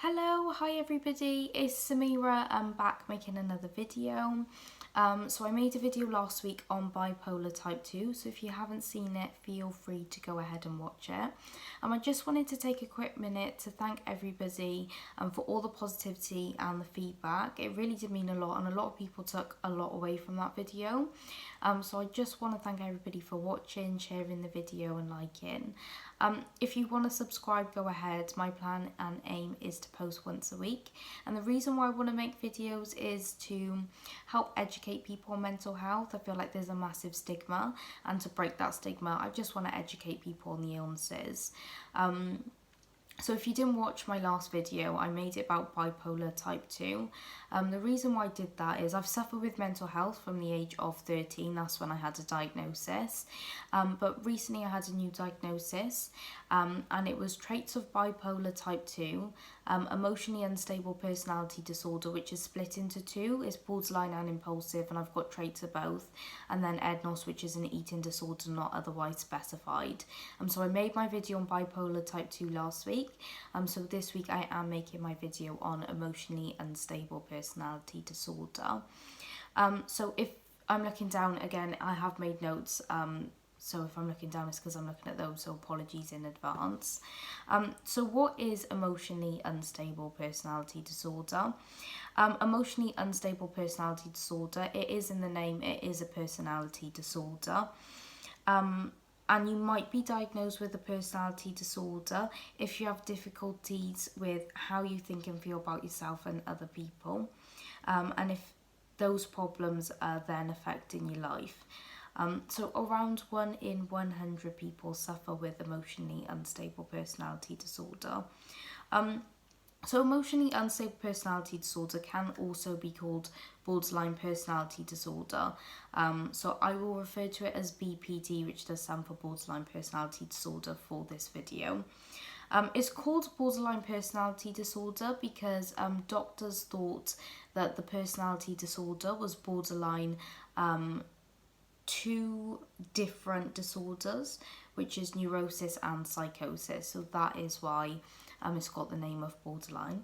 Hello, hi everybody, it's Sameera. I'm back making another video. So I made a video last week on bipolar type 2, so if you haven't seen it, feel free to go ahead and watch it. I just wanted to take a quick minute to thank everybody for all the positivity and the feedback. It really did mean a lot, and a lot of people took a lot away from that video. So I just want to thank everybody for watching, sharing the video and liking. If you want to subscribe, go ahead. My plan and aim is to post once a week, and the reason why I want to make videos is to help educate people on mental health. I feel like there's a massive stigma, and to break that stigma I just want to educate people on the illnesses. So if you didn't watch my last video, I made it about bipolar type 2. The reason why I did that is I've suffered with mental health from the age of 13. That's when I had a diagnosis. But recently I had a new diagnosis, and it was traits of bipolar type 2, emotionally unstable personality disorder, which is split into two. It's borderline and impulsive, and I've got traits of both. And then EDNOS, which is an eating disorder not otherwise specified. So I made my video on bipolar type 2 last week. So this week I am making my video on emotionally unstable personality disorder. So if I'm looking down, again, I have made notes. So if I'm looking down, it's because I'm looking at those, so apologies in advance. So what is emotionally unstable personality disorder? Emotionally unstable personality disorder, it is in the name, it is a personality disorder. And you might be diagnosed with a personality disorder if you have difficulties with how you think and feel about yourself and other people, and if those problems are then affecting your life. So around 1 in 100 people suffer with emotionally unstable personality disorder. So emotionally unstable personality disorder can also be called borderline personality disorder. So I will refer to it as BPD, which does stand for borderline personality disorder, for this video. It's called borderline personality disorder because doctors thought that the personality disorder was borderline two different disorders, which is neurosis and psychosis. So that is why it's got the name of borderline.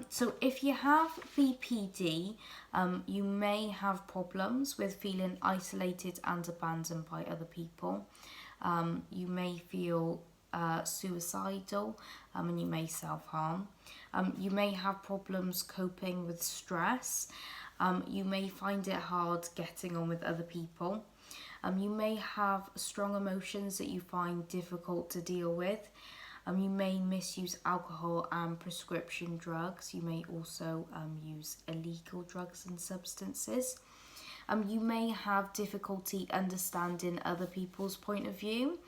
So if you have BPD, you may have problems with feeling isolated and abandoned by other people. You may feel suicidal, and you may self-harm. You may have problems coping with stress. You may find it hard getting on with other people. You may have strong emotions that you find difficult to deal with. You may misuse alcohol and prescription drugs. You may also use illegal drugs and substances. You may have difficulty understanding other people's point of view.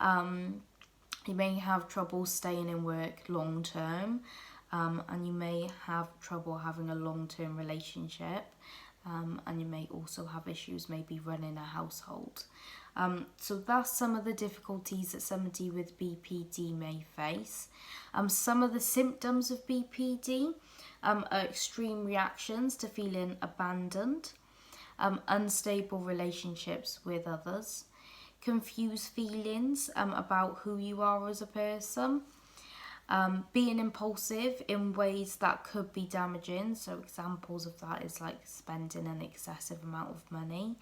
You may have trouble staying in work long term. And you may have trouble having a long-term relationship, and you may also have issues maybe running a household. So that's some of the difficulties that somebody with BPD may face. Some of the symptoms of BPD are extreme reactions to feeling abandoned, unstable relationships with others, confused feelings about who you are as a person, being impulsive in ways that could be damaging. So examples of that is like spending an excessive amount of money,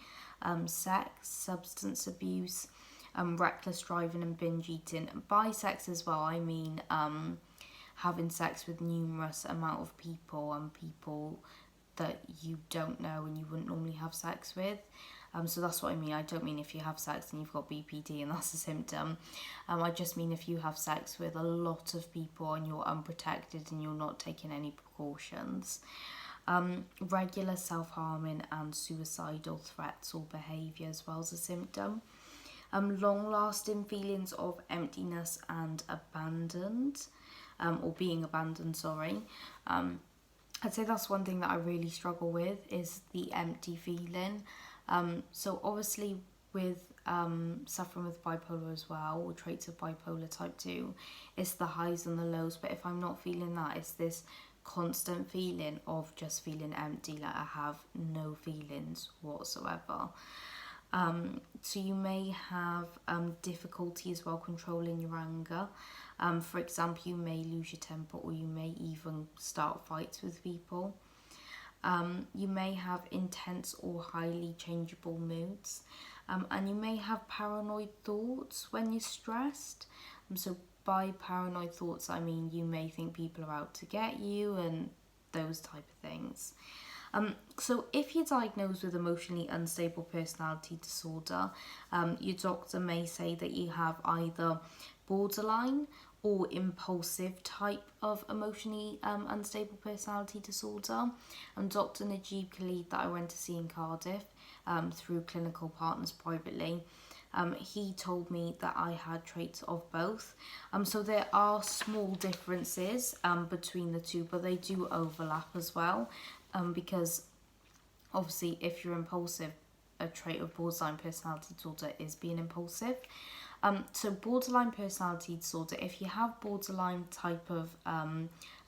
sex, substance abuse, reckless driving and binge eating. And by sex as well, I mean having sex with numerous amount of people, and people that you don't know and you wouldn't normally have sex with. So that's what I mean. I don't mean if you have sex and you've got BPD and that's a symptom. I just mean if you have sex with a lot of people and you're unprotected and you're not taking any precautions. Regular self-harming and suicidal threats or behaviour as well as a symptom. Long-lasting feelings of emptiness and abandoned, or being abandoned, sorry. I'd say that's one thing that I really struggle with, is the empty feeling. So obviously with suffering with bipolar as well, or traits of bipolar type 2, it's the highs and the lows. But if I'm not feeling that, it's this constant feeling of just feeling empty, like I have no feelings whatsoever. So you may have difficulty as well controlling your anger. For example, you may lose your temper, or you may even start fights with people. You may have intense or highly changeable moods, and you may have paranoid thoughts when you're stressed. So by paranoid thoughts, I mean you may think people are out to get you and those type of things. So if you're diagnosed with emotionally unstable personality disorder, your doctor may say that you have either borderline or impulsive type of emotionally unstable personality disorder. And Dr. Najib Khalid, that I went to see in Cardiff through Clinical Partners privately, he told me that I had traits of both. So there are small differences between the two, but they do overlap as well, because obviously if you're impulsive, a trait of borderline personality disorder is being impulsive. So borderline personality disorder, if you have borderline type of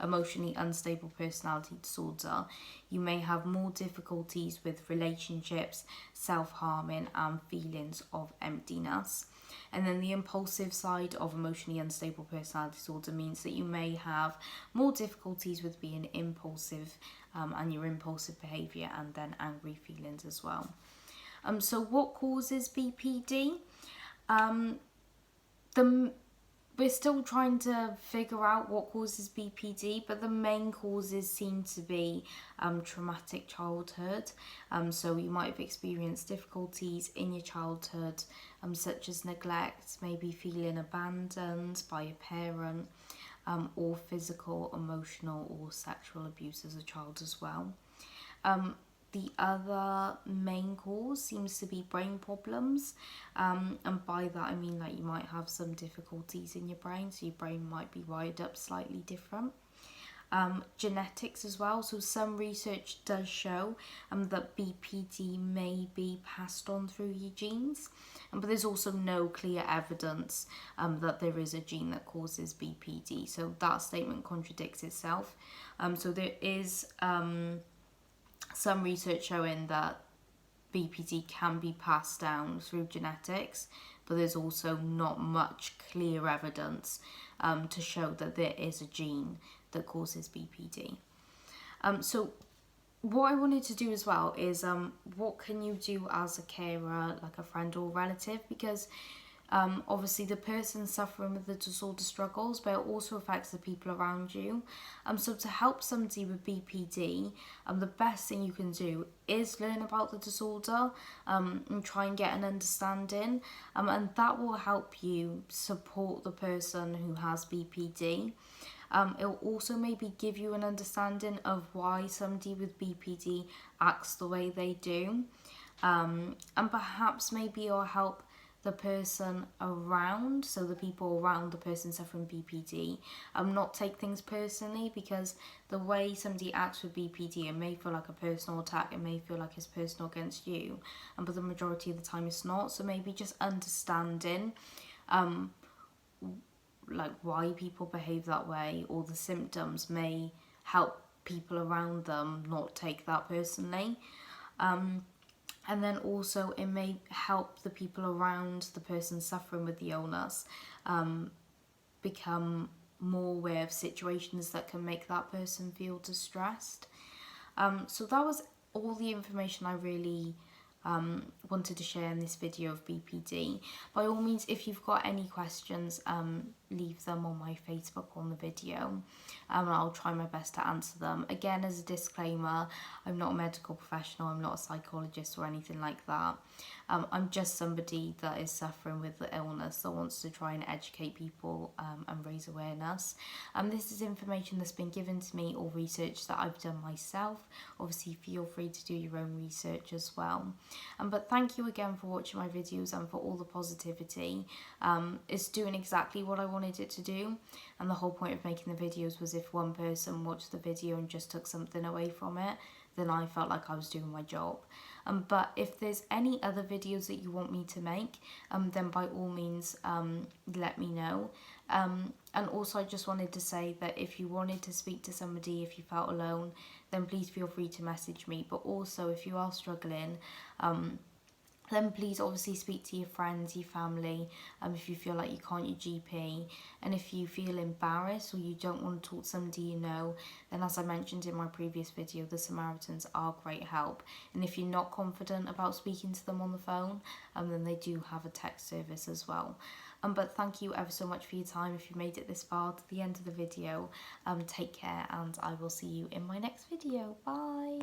emotionally unstable personality disorder, you may have more difficulties with relationships, self-harming, and feelings of emptiness. And then the impulsive side of emotionally unstable personality disorder means that you may have more difficulties with being impulsive and your impulsive behaviour, and then angry feelings as well. So what causes BPD? We're still trying to figure out what causes BPD, but the main causes seem to be traumatic childhood. So you might have experienced difficulties in your childhood, such as neglect, maybe feeling abandoned by a parent, or physical, emotional, or sexual abuse as a child as well. The other main cause seems to be brain problems, and by that I mean that you might have some difficulties in your brain, so your brain might be wired up slightly different. Genetics as well, so some research does show that BPD may be passed on through your genes, but there's also no clear evidence that there is a gene that causes BPD, so that statement contradicts itself. So there is some research showing that BPD can be passed down through genetics, but there's also not much clear evidence to show that there is a gene that causes BPD. So what I wanted to do as well is what can you do as a carer, like a friend or relative, because obviously the person suffering with the disorder struggles, but it also affects the people around you. So to help somebody with BPD, the best thing you can do is learn about the disorder and try and get an understanding, and that will help you support the person who has BPD. It will also maybe give you an understanding of why somebody with BPD acts the way they do, and perhaps maybe it'll help the person around, so the people around the person suffering BPD, not take things personally, because the way somebody acts with BPD, it may feel like a personal attack, it may feel like it's personal against you, but the majority of the time it's not. So maybe just understanding like why people behave that way, or the symptoms, may help people around them not take that personally. And then also it may help the people around the person suffering with the illness become more aware of situations that can make that person feel distressed. So that was all the information I really wanted to share in this video of BPD. By all means, if you've got any questions, leave them on my Facebook on the video, and I'll try my best to answer them. Again, as a disclaimer, I'm not a medical professional, I'm not a psychologist or anything like that. I'm just somebody that is suffering with the illness that wants to try and educate people and raise awareness. This is information that's been given to me, or research that I've done myself. Obviously, feel free to do your own research as well. But thank you again for watching my videos and for all the positivity. It's doing exactly what I wanted it to do, and the whole point of making the videos was if one person watched the video and just took something away from it, then I felt like I was doing my job. But if there's any other videos that you want me to make, then by all means let me know. And also I just wanted to say that if you wanted to speak to somebody, if you felt alone, then please feel free to message me. But also if you are struggling then please obviously speak to your friends, your family, if you feel like you can't, your GP. And if you feel embarrassed or you don't want to talk to somebody you know, then as I mentioned in my previous video, the Samaritans are great help. And if you're not confident about speaking to them on the phone, then they do have a text service as well. But thank you ever so much for your time. If you made it this far to the end of the video, take care, and I will see you in my next video. Bye.